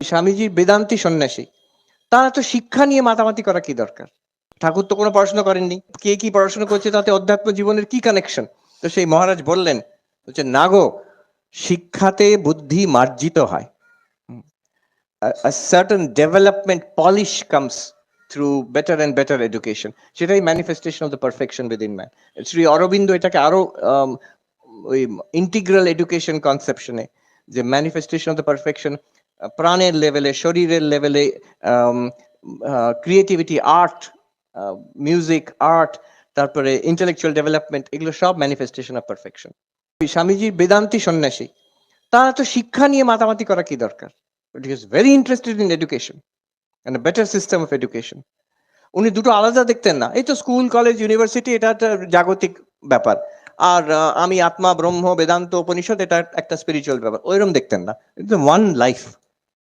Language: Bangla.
স্বামীজির বেদান্তি সন্ন্যাসী, তারা তো শিক্ষা নিয়ে মাতামাতি করা কি দরকার? ঠাকুর তো কোনো পড়াশোনা করেননি, কে কি পড়াশোনা করছে তাতে অধ্যাত্ম জীবনের কি কানেকশন? তো সেই মহারাজ বললেন হচ্ছে না গো, শিক্ষাতে বুদ্ধি মার্জিত হয়। A certain development polish comes through better and better education. সেটাই manifestation of the perfection within man. Shri Aurobindo এটাকে আরো ওই ইন্টিগ্রাল এডুকেশন কনসেপশনে, যে ম্যানিফেস্টেশন অফ দ্য পারফেকশন প্রাণের লেভেলে, শরীরের লেভেলে, ক্রিয়েটিভিটি, আর্ট, মিউজিক, আর্ট, তারপরে ইন্টেলেকচুয়াল ডেভেলপমেন্ট, এগুলো সব ম্যানিফেস্টেশন অফ পারফেকশন। স্বামীজির বেদান্তি সন্ন্যাসী, তারা তো শিক্ষা নিয়ে মাতামাতি করা কি দরকার? But he was very interested in education and a better system of education. উনি দুটো আলাদা দেখতেন না, এই তো স্কুল কলেজ ইউনিভার্সিটি এটা একটা জাগতিক ব্যাপার, আর আমি আত্মা ব্রহ্ম বেদান্ত উপনিষদ এটা একটা স্পিরিচুয়াল ব্যাপার, ওইরকম দেখতেন না। It's one life.